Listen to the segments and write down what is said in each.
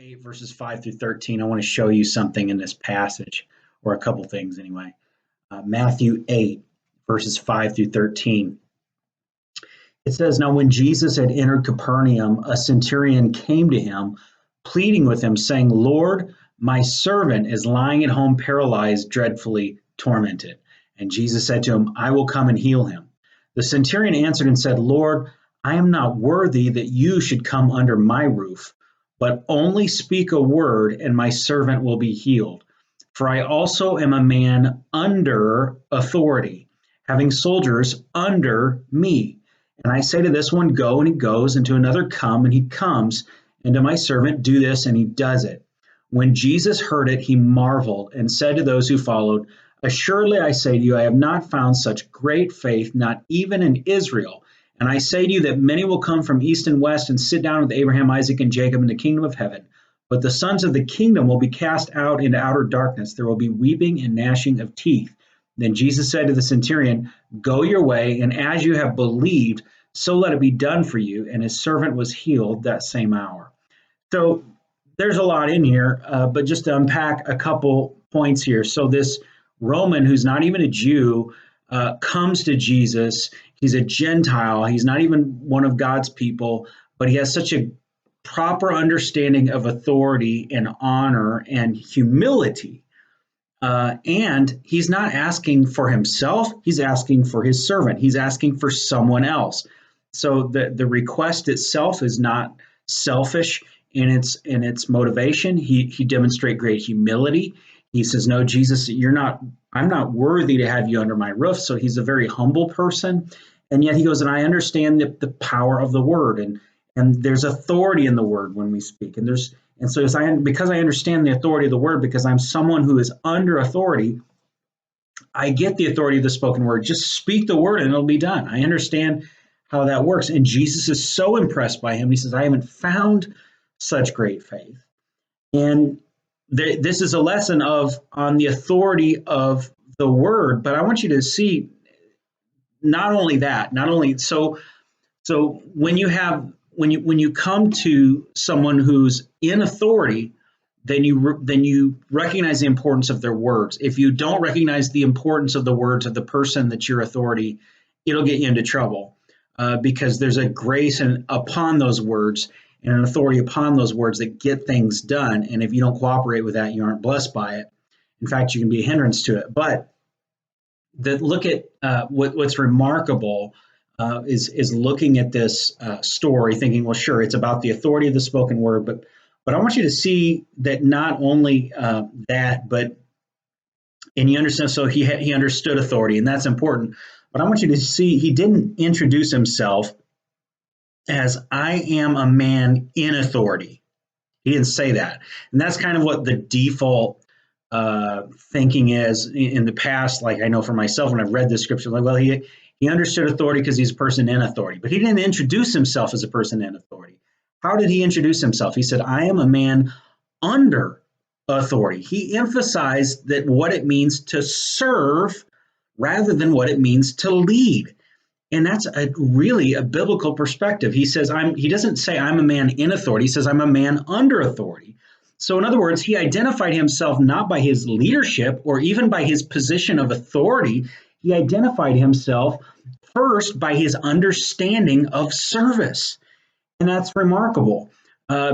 8, verses 5 through 13, I want to show you something in this passage, or a couple things anyway. Matthew 8, verses 5 through 13. It says, "Now when Jesus had entered Capernaum, a centurion came to him, pleading with him, saying, 'Lord, my servant is lying at home paralyzed, dreadfully tormented.' And Jesus said to him, 'I will come and heal him.' The centurion answered and said, 'Lord, I am not worthy that you should come under my roof, but only speak a word, and my servant will be healed. For I also am a man under authority, having soldiers under me. And I say to this one, go, and he goes, and to another, come, and he comes, and to my servant, do this, and he does it.' When Jesus heard it, he marveled and said to those who followed, 'Assuredly I say to you, I have not found such great faith, not even in Israel. And I say to you that many will come from east and west and sit down with Abraham, Isaac, and Jacob in the kingdom of heaven. But the sons of the kingdom will be cast out into outer darkness. There will be weeping and gnashing of teeth.' Then Jesus said to the centurion, 'Go your way, and as you have believed, so let it be done for you.' And his servant was healed that same hour." So there's a lot in here, but just to unpack a couple points here. So this Roman, who's not even a Jew, comes to Jesus. He's a Gentile. He's not even one of God's people, but he has such a proper understanding of authority and honor and humility. And he's not asking for himself. He's asking for his servant. He's asking for someone else. So the request itself is not selfish in its motivation. He demonstrates great humility. He says, "No, Jesus, I'm not worthy to have you under my roof." So he's a very humble person. And yet he goes, "And I understand the power of the word, and there's authority in the word when we speak. Because I understand the authority of the word, because I'm someone who is under authority, I get the authority of the spoken word. Just speak the word and it'll be done. I understand how that works." And Jesus is so impressed by him. He says, "I haven't found such great faith." And this is a lesson on the authority of the word. But I want you to see not only that, so when you come to someone who's in authority, then you recognize the importance of their words. If you don't recognize the importance of the words of the person that's your authority, it'll get you into trouble, because there's a grace upon those words and an authority upon those words that get things done. And if you don't cooperate with that, you aren't blessed by it. In fact, you can be a hindrance to it. But look at what's remarkable is looking at this story, thinking, well, sure, it's about the authority of the spoken word, but I want you to see that not only that, but you understand. So he understood authority, and that's important. But I want you to see he didn't introduce himself as, "I am a man in authority." He didn't say that, and that's kind of what the default thinking is in the past. Like, I know for myself, when I've read this scripture, like, well, he understood authority because he's a person in authority, but he didn't introduce himself as a person in authority. How did he introduce himself? He said, "I am a man under authority." He emphasized that what it means to serve rather than what it means to lead. And that's really a biblical perspective. He says, he doesn't say, "I'm a man in authority." He says, "I'm a man under authority." So in other words, he identified himself not by his leadership or even by his position of authority. He identified himself first by his understanding of service. And that's remarkable,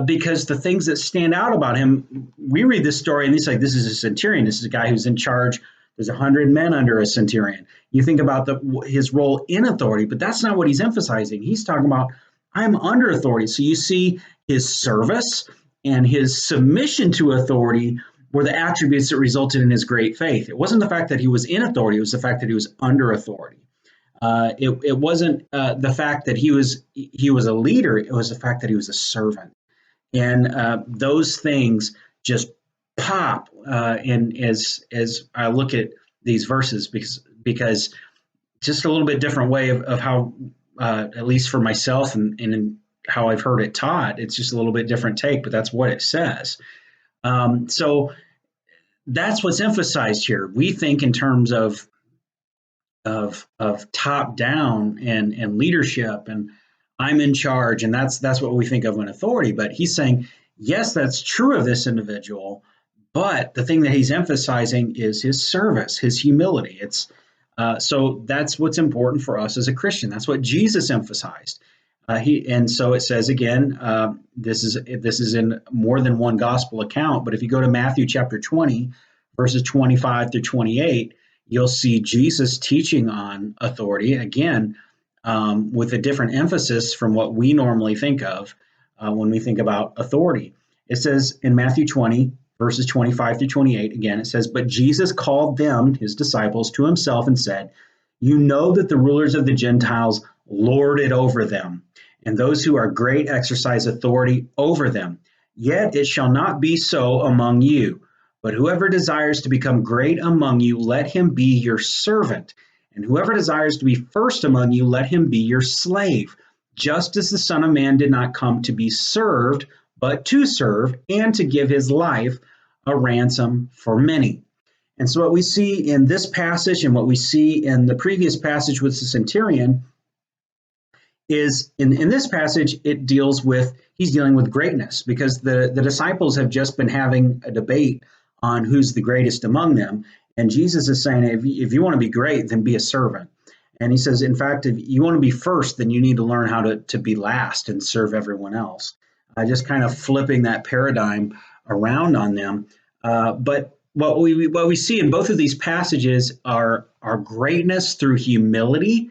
because the things that stand out about him, we read this story and he's like, this is a centurion. This is a guy who's in charge. There's 100 men under a centurion. You think about his role in authority, but that's not what he's emphasizing. He's talking about, "I'm under authority." So you see his service and his submission to authority were the attributes that resulted in his great faith. It wasn't the fact that he was in authority. It was the fact that he was under authority. It wasn't the fact that he was a leader. It was the fact that he was a servant. And those things just pop in as I look at these verses, because just a little bit different way of how, at least for myself and in how I've heard it taught, it's just a little bit different take, but that's what it says. So that's what's emphasized here. We think in terms of top down and leadership, and I'm in charge, and that's what we think of when authority. But he's saying Yes, that's true of this individual, but the thing that he's emphasizing is his service, his humility. It's so that's what's important for us as a Christian. That's what Jesus emphasized. And so it says again, this is in more than one gospel account. But if you go to Matthew chapter 20, verses 25 through 28, you'll see Jesus teaching on authority again, with a different emphasis from what we normally think of when we think about authority. It says in Matthew 20, verses 25 through 28, again, it says, "But Jesus called them, his disciples, to himself and said, 'You know that the rulers of the Gentiles lord it over them, and those who are great exercise authority over them. Yet it shall not be so among you. But whoever desires to become great among you, let him be your servant. And whoever desires to be first among you, let him be your slave, just as the Son of Man did not come to be served, but to serve, and to give his life a ransom for many.'" And so, what we see in this passage and what we see in the previous passage with the centurion is in this passage, he's dealing with greatness, because the disciples have just been having a debate on who's the greatest among them. And Jesus is saying, if you want to be great, then be a servant. And he says, in fact, if you want to be first, then you need to learn how to be last and serve everyone else. Just kind of flipping that paradigm around on them. But what we see in both of these passages are greatness through humility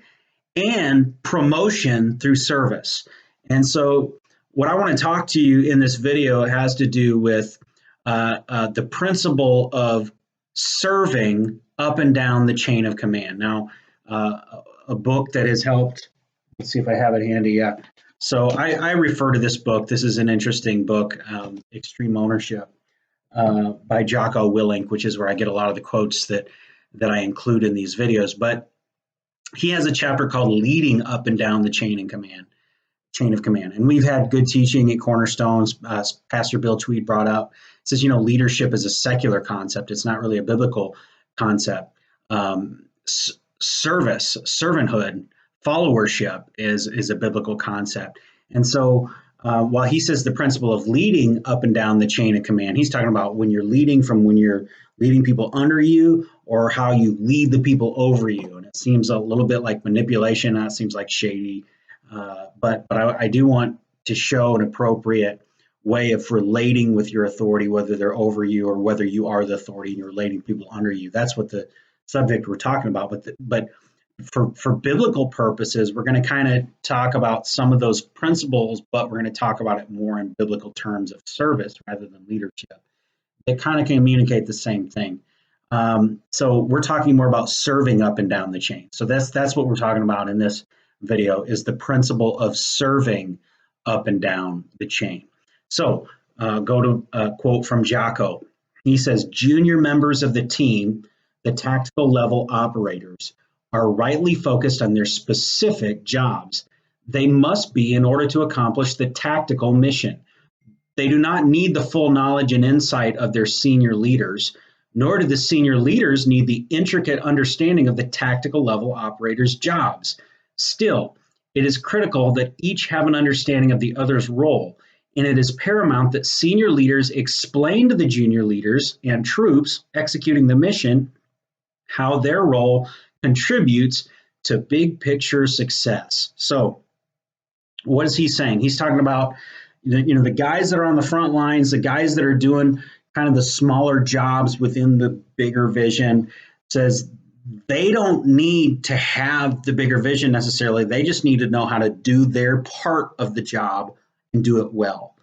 and promotion through service. And so, what I want to talk to you in this video has to do with the principle of serving up and down the chain of command. Now, a book that has helped, let's see if I have it handy. Yeah. So, I refer to this book. This is an interesting book, Extreme Ownership, by Jocko Willink, which is where I get a lot of the quotes that I include in these videos. But he has a chapter called "Leading Up and Down the Chain of Command." And we've had good teaching at Cornerstones. Pastor Bill Tweed brought out, says, leadership is a secular concept. It's not really a biblical concept. Service, servanthood, followership is a biblical concept. And so while he says the principle of leading up and down the chain of command, he's talking about when you're leading people under you, or how you lead the people over you. And it seems a little bit like manipulation. That seems like shady. But I do want to show an appropriate way of relating with your authority, whether they're over you or whether you are the authority and you're relating people under you. That's what the subject we're talking about. But for biblical purposes, we're going to kind of talk about some of those principles, but we're going to talk about it more in biblical terms of service rather than leadership. They kind of communicate the same thing. So we're talking more about serving up and down the chain. So that's what we're talking about in this video, is the principle of serving up and down the chain. So go to a quote from Jocko. He says, "Junior members of the team, the tactical level operators, are rightly focused on their specific jobs. They must be in order to accomplish the tactical mission. They do not need the full knowledge and insight of their senior leaders, nor do the senior leaders need the intricate understanding of the tactical level operators' jobs. Still, it is critical that each have an understanding of the other's role, and it is paramount that senior leaders explain to the junior leaders and troops executing the mission how their role contributes to big picture success." So, what is he saying? He's talking about the guys that are on the front lines, the guys that are doing kind of the smaller jobs within the bigger vision. Says they don't need to have the bigger vision necessarily. They just need to know how to do their part of the job and do it well.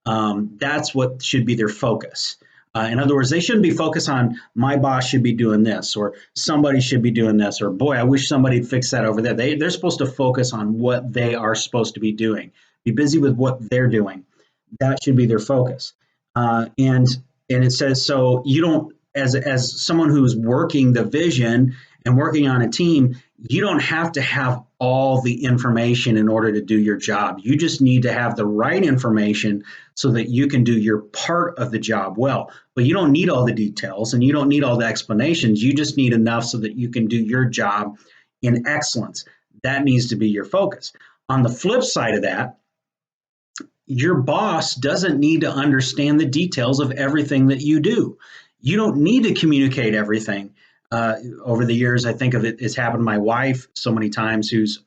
That's what should be their focus. In other words, they shouldn't be focused on my boss should be doing this, or somebody should be doing this, or boy, I wish somebody'd fix that over there. They're supposed to focus on what they are supposed to be doing. Be busy with what they're doing. That should be their focus. And it says, so you don't, as someone who's working the vision and working on a team, you don't have to have all the information in order to do your job. You just need to have the right information so that you can do your part of the job well. But you don't need all the details and you don't need all the explanations. You just need enough so that you can do your job in excellence. That needs to be your focus. On the flip side of that, your boss doesn't need to understand the details of everything that you do. You don't need to communicate everything. Over the years, I think of it, it's happened to my wife so many times, who's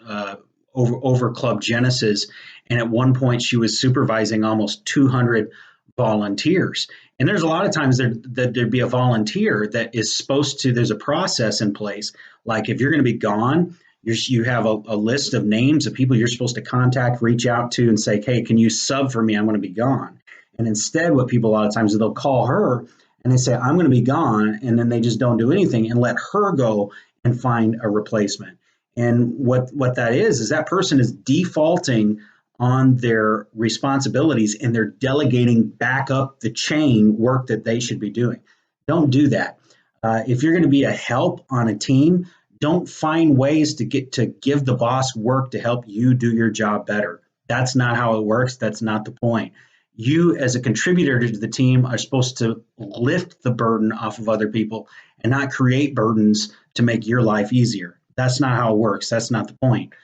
over Club Genesis. And at one point, she was supervising almost 200 volunteers. And there's a lot of times that there'd be a volunteer that is supposed to, there's a process in place. Like if you're going to be gone, you have a list of names of people you're supposed to contact, reach out to, and say, hey, can you sub for me? I'm going to be gone. And instead, what people a lot of times, they'll call her and they say, I'm going to be gone. And then they just don't do anything and let her go and find a replacement. And what that is that person is defaulting on their responsibilities, and they're delegating back up the chain work that they should be doing. Don't do that. If you're going to be a help on a team, don't find ways to give the boss work to help you do your job better. That's not how it works. That's not the point. You, as a contributor to the team, are supposed to lift the burden off of other people and not create burdens to make your life easier. That's not how it works. That's not the point.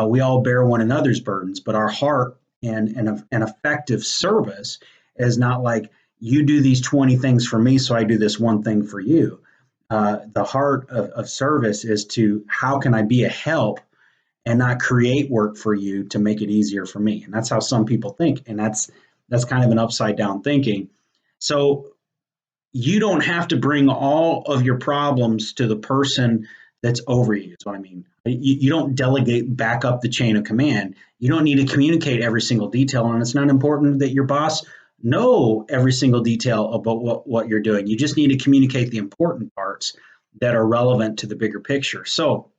We all bear one another's burdens, but our heart and an effective service is not like, you do these 20 things for me, so I do this one thing for you. The heart of service is to, how can I be a help and not create work for you to make it easier for me? And that's how some people think. And that's kind of an upside down thinking. So you don't have to bring all of your problems to the person that's over you, is what I mean. You don't delegate back up the chain of command. You don't need to communicate every single detail, and it's not important that your boss know every single detail about what you're doing. You just need to communicate the important parts that are relevant to the bigger picture. So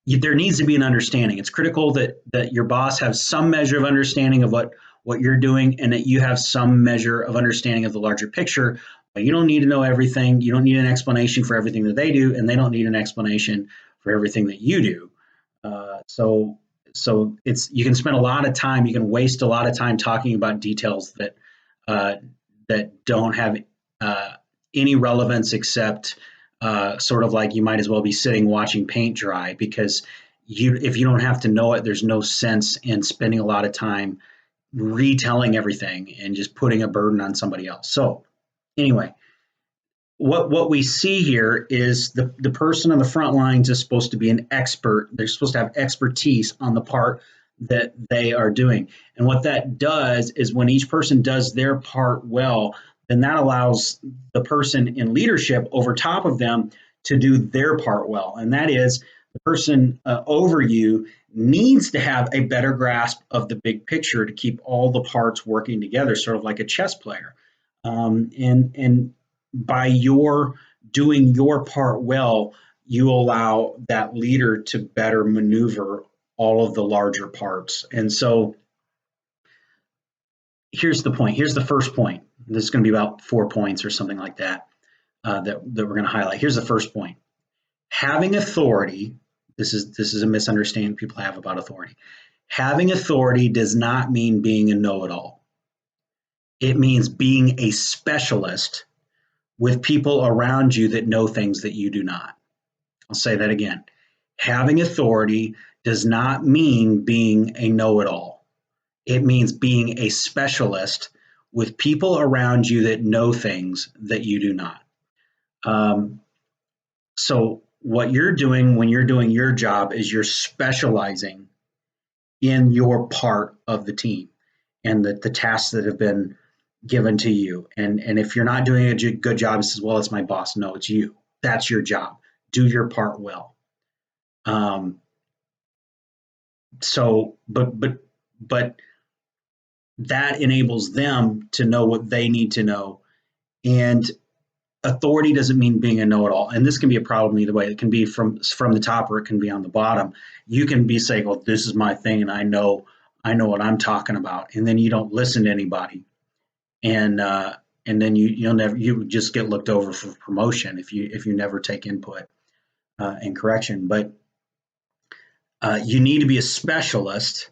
there needs to be an understanding. It's critical that your boss has some measure of understanding of what you're doing, and that you have some measure of understanding of the larger picture. But you don't need to know everything. You don't need an explanation for everything that they do, and they don't need an explanation for everything that you do. So you can spend a lot of time, you can waste a lot of time talking about details that don't have any relevance, except sort of like you might as well be sitting watching paint dry, because if you don't have to know it, there's no sense in spending a lot of time retelling everything and just putting a burden on somebody else. So anyway, what we see here is the person on the front lines is supposed to be an expert. They're supposed to have expertise on the part that they are doing. And what that does is, when each person does their part well, then that allows the person in leadership over top of them to do their part well. And that is, the person over you needs to have a better grasp of the big picture to keep all the parts working together, sort of like a chess player. And by your doing your part well, you allow that leader to better maneuver all of the larger parts. And so here's the point. Here's the first point. This is going to be about 4 points or something like that, that we're going to highlight. Here's the first point. Having authority, this is a misunderstanding people have about authority. Having authority does not mean being a know-it-all. It means being a specialist with people around you that know things that you do not. I'll say that again. Having authority does not mean being a know-it-all. It means being a specialist with people around you that know things that you do not. So what you're doing when you're doing your job is you're specializing in your part of the team and the tasks that have been given to you. And if you're not doing a good job, it says, well, it's my boss. No, it's you. That's your job. Do your part well. But that enables them to know what they need to know. And authority doesn't mean being a know-it-all. And this can be a problem either way. It can be from the top, or it can be on the bottom. You can be saying, well, this is my thing, and I know what I'm talking about. And then you don't listen to anybody. And then you just get looked over for promotion if you never take input and correction. But you need to be a specialist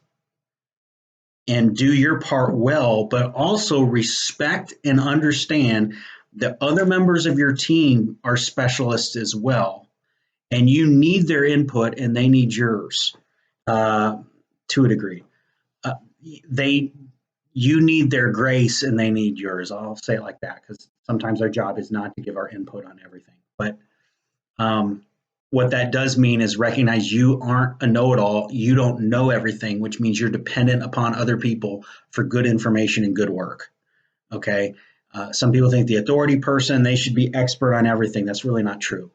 and do your part well, but also respect and understand that other members of your team are specialists as well, and you need their input and they need yours to a degree. you need their grace and they need yours. I'll say it like that because sometimes our job is not to give our input on everything. But what that does mean is recognize you aren't a know-it-all. You don't know everything, which means you're dependent upon other people for good information and good work. Okay. Some people think the authority person, they should be expert on everything. That's really not true.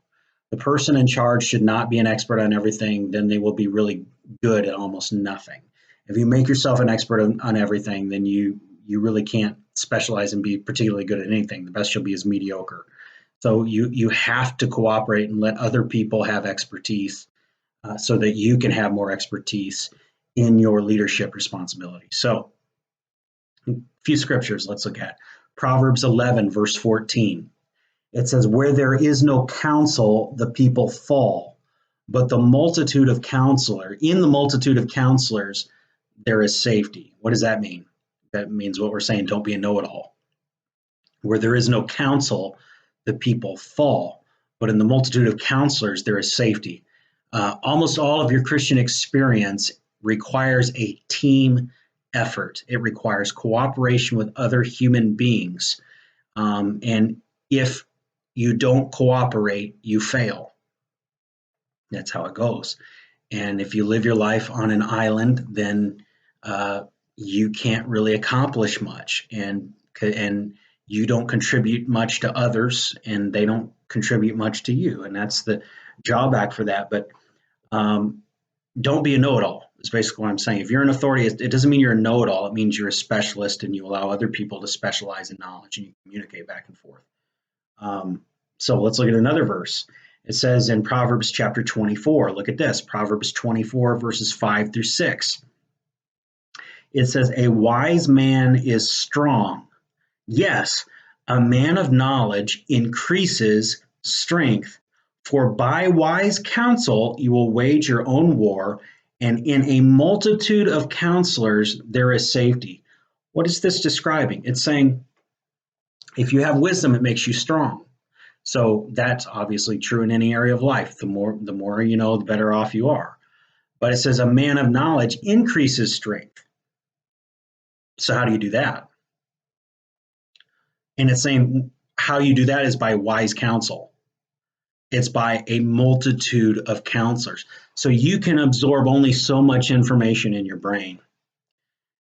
The person in charge should not be an expert on everything. Then they will be really good at almost nothing. If you make yourself an expert on everything, then you really can't specialize and be particularly good at anything. The best you'll be is mediocre. So you have to cooperate and let other people have expertise so that you can have more expertise in your leadership responsibility. So a few scriptures let's look at. Proverbs 11, verse 14. It says, where there is no counsel, the people fall, but in the multitude of counselors, there is safety. What does that mean? That means what we're saying, don't be a know-it-all. Where there is no counsel, the people fall, but in the multitude of counselors, there is safety. Almost all of your Christian experience requires a team effort. It requires cooperation with other human beings. And if you don't cooperate, you fail. That's how it goes. And if you live your life on an island, then you can't really accomplish much, and you don't contribute much to others, and they don't contribute much to you. And that's the drawback for that. But don't be a know-it-all is basically what I'm saying. If you're an authority, it doesn't mean you're a know-it-all. It means you're a specialist and you allow other people to specialize in knowledge and you communicate back and forth. So let's look at another verse. It says in Proverbs chapter 24, look at this, Proverbs 24, verses 5 through 6. It says, a wise man is strong. Yes, a man of knowledge increases strength. For by wise counsel you will wage your own war, and in a multitude of counselors there is safety. What is this describing? It's saying if you have wisdom, it makes you strong. So that's obviously true in any area of life. The more you know, the better off you are. But it says a man of knowledge increases strength. So how do you do that? And it's saying how you do that is by wise counsel. It's by a multitude of counselors. So you can absorb only so much information in your brain,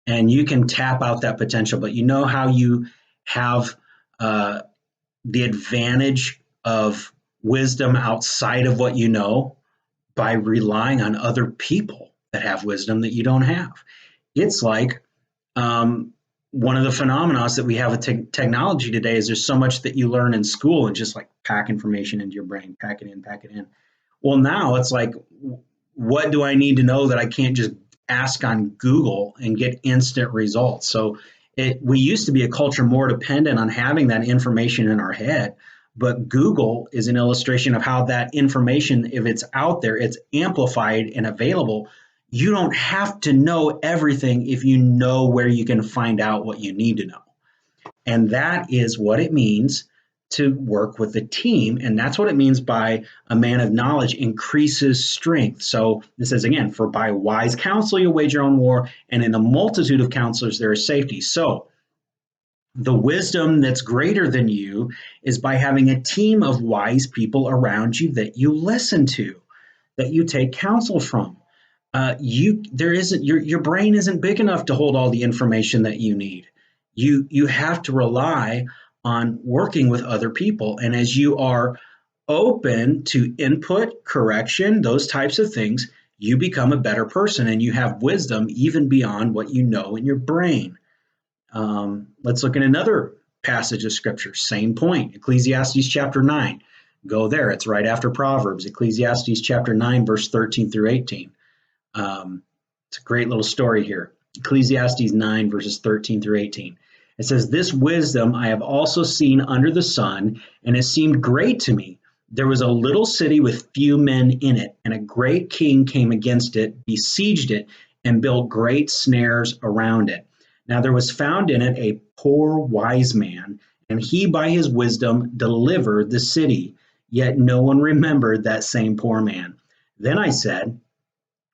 and you can tap out that potential. But you know how you have the advantage of wisdom outside of what you know? By relying on other people that have wisdom that you don't have. It's like one of the phenomena that we have with technology today is there's so much that you learn in school and just like pack information into your brain, pack it in. Well, now it's like, what do I need to know that I can't just ask on Google and get instant results? So we used to be a culture more dependent on having that information in our head, but Google is an illustration of how that information, if it's out there, it's amplified and available. You don't have to know everything if you know where you can find out what you need to know. And that is what it means to work with a team. And that's what it means by a man of knowledge increases strength. So this says again, for by wise counsel you wage your own war, and in a multitude of counselors there is safety. So the wisdom that's greater than you is by having a team of wise people around you that you listen to, that you take counsel from. Your brain isn't big enough to hold all the information that you need. You have to rely on working with other people. And as you are open to input, correction, those types of things, you become a better person and you have wisdom even beyond what you know in your brain. Let's look at another passage of scripture. Same point, Ecclesiastes chapter 9. Go there. It's right after Proverbs, Ecclesiastes chapter 9, verse 13 through 18. It's a great little story here. Ecclesiastes 9, verses 13 through 18. It says, this wisdom I have also seen under the sun, and it seemed great to me. There was a little city with few men in it, and a great king came against it, besieged it, and built great snares around it. Now there was found in it a poor wise man, and he by his wisdom delivered the city. Yet no one remembered that same poor man. Then I said,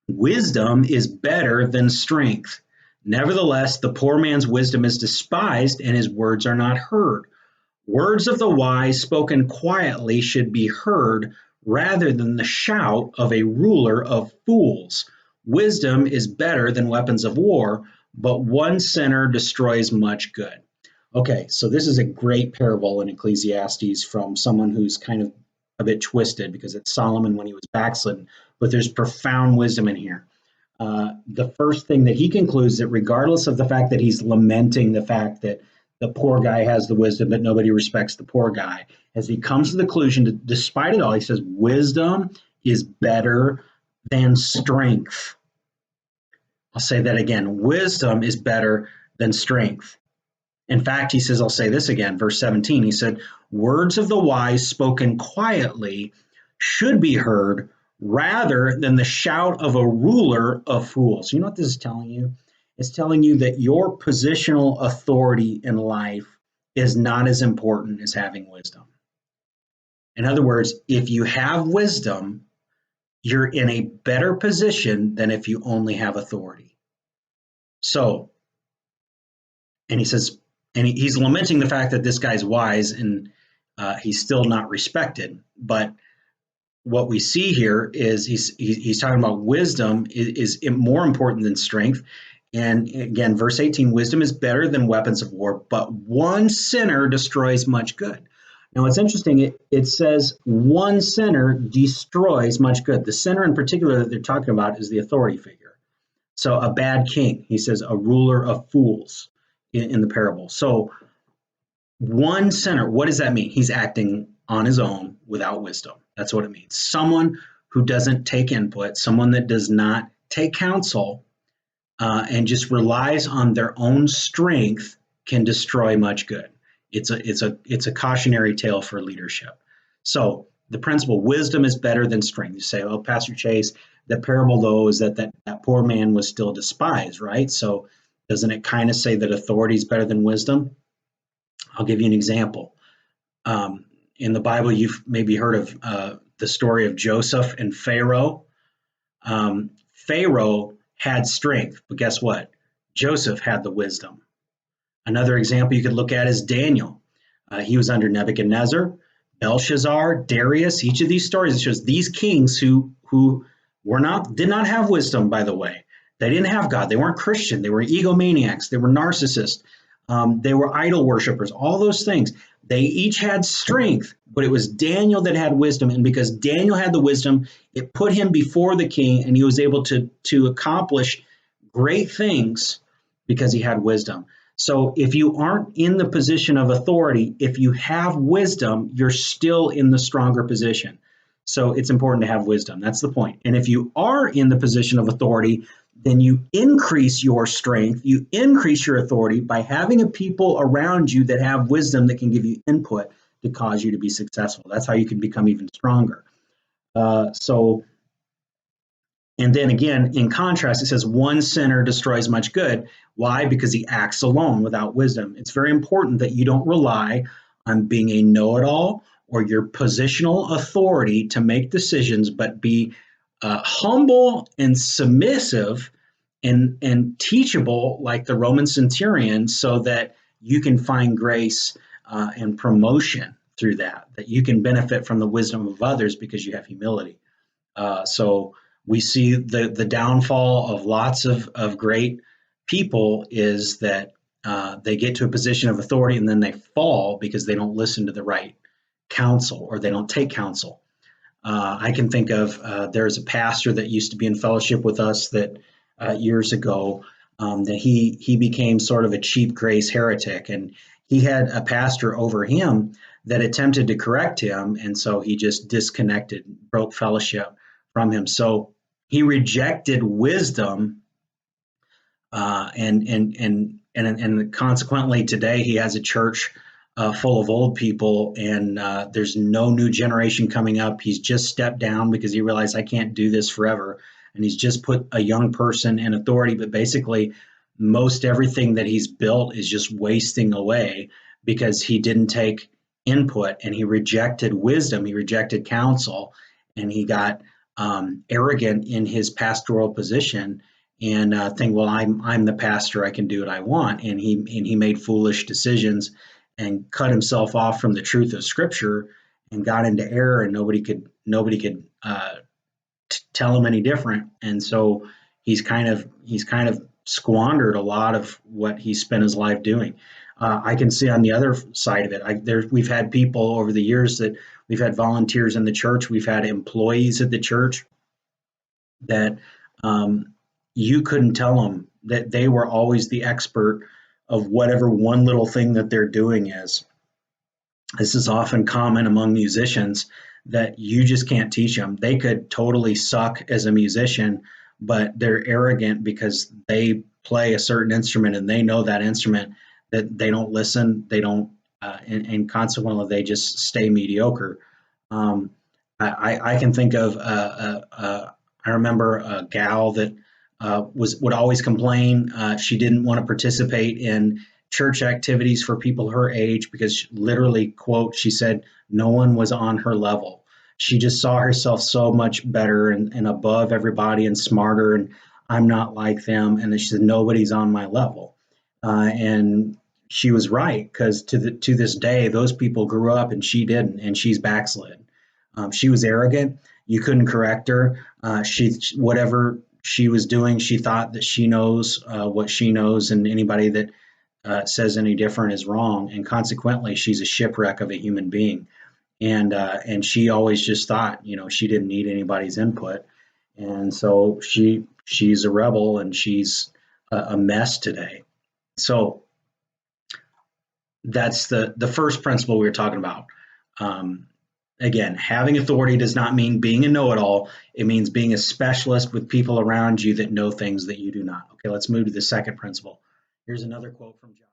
wisdom is better than strength. Nevertheless, the poor man's wisdom is despised, and his words are not heard. Words of the wise spoken quietly should be heard rather than the shout of a ruler of fools. Wisdom is better than weapons of war, but one sinner destroys much good. Okay, so this is a great parable in Ecclesiastes from someone who's kind of a bit twisted because it's Solomon when he was backslidden, but there's profound wisdom in here. The first thing that he concludes that regardless of the fact that he's lamenting the fact that the poor guy has the wisdom, but nobody respects the poor guy, as he comes to the conclusion that despite it all, he says, wisdom is better than strength. I'll say that again. Wisdom is better than strength. In fact, he says, I'll say this again, verse 17, he said, words of the wise spoken quietly should be heard rather than the shout of a ruler of fools. You know what this is telling you? It's telling you that your positional authority in life is not as important as having wisdom. In other words, if you have wisdom, you're in a better position than if you only have authority. So, and he says, and he's lamenting the fact that this guy's wise and he's still not respected. But what we see here is he's talking about wisdom is more important than strength. And again, verse 18, wisdom is better than weapons of war, but one sinner destroys much good. Now, it's interesting. It says one sinner destroys much good. The sinner in particular that they're talking about is the authority figure. So a bad king, he says, a ruler of fools in the parable. So one sinner, what does that mean? He's acting on his own without wisdom. That's what it means. Someone who doesn't take input, someone that does not take counsel and just relies on their own strength can destroy much good. It's a cautionary tale for leadership. So the principle, wisdom is better than strength. You say, oh, Pastor Chase, the parable though is that poor man was still despised, right? So doesn't it kind of say that authority is better than wisdom? I'll give you an example. In the Bible, you've maybe heard of the story of Joseph and Pharaoh. Pharaoh had strength, but guess what? Joseph had the wisdom. Another example you could look at is Daniel. He was under Nebuchadnezzar, Belshazzar, Darius. Each of these stories shows these kings who did not have wisdom, by the way. They didn't have God. They weren't Christian. They were egomaniacs. They were narcissists. They were idol worshipers, all those things. They each had strength, but it was Daniel that had wisdom. And because Daniel had the wisdom, it put him before the king, and he was able to accomplish great things because he had wisdom. So if you aren't in the position of authority, if you have wisdom, you're still in the stronger position. So it's important to have wisdom. That's the point. And if you are in the position of authority, then you increase your strength, you increase your authority by having a people around you that have wisdom that can give you input to cause you to be successful. That's how you can become even stronger. And then again, in contrast, it says one sinner destroys much good. Why? Because he acts alone without wisdom. It's very important that you don't rely on being a know-it-all or your positional authority to make decisions, but be humble and submissive and teachable like the Roman centurion so that you can find grace and promotion through that you can benefit from the wisdom of others because you have humility. So we see the downfall of lots of great people is that they get to a position of authority and then they fall because they don't listen to the right counsel or they don't take counsel. I can think of there's a pastor that used to be in fellowship with us that years ago that he became sort of a cheap grace heretic, and he had a pastor over him that attempted to correct him, and so he just disconnected, broke fellowship from him. So he rejected wisdom, and consequently today he has a church full of old people, and there's no new generation coming up. He's just stepped down because he realized I can't do this forever, and he's just put a young person in authority. But basically, most everything that he's built is just wasting away because he didn't take input and he rejected wisdom, he rejected counsel, and he got arrogant in his pastoral position. and think, well, I'm the pastor, I can do what I want, and he made foolish decisions and cut himself off from the truth of Scripture and got into error, and nobody could tell him any different. And so he's kind of squandered a lot of what he spent his life doing. I can see on the other side of it. We've had people over the years that we've had volunteers in the church, we've had employees at the church that you couldn't tell them that they were always the expert of whatever one little thing that they're doing is. This is often common among musicians that you just can't teach them. They could totally suck as a musician, but they're arrogant because they play a certain instrument and they know that instrument, that they don't listen, they don't, and consequently they just stay mediocre. Um, I can think of I remember a gal that would always complain. She didn't want to participate in church activities for people her age because literally, quote, she said no one was on her level. She just saw herself so much better and above everybody and smarter, and I'm not like them. And she said nobody's on my level, and she was right, because to this day those people grew up and she didn't, and she's backslid. She was arrogant. You couldn't correct her. She whatever she was doing, she thought that she knows what she knows, and anybody that says any different is wrong. And consequently, she's a shipwreck of a human being. And she always just thought, she didn't need anybody's input, and so she's a rebel, and she's a mess today. So that's the first principle we were talking about. Um, Again, having authority does not mean being a know-it-all. It means being a specialist with people around you that know things that you do not. Okay, let's move to the second principle. Here's another quote from John.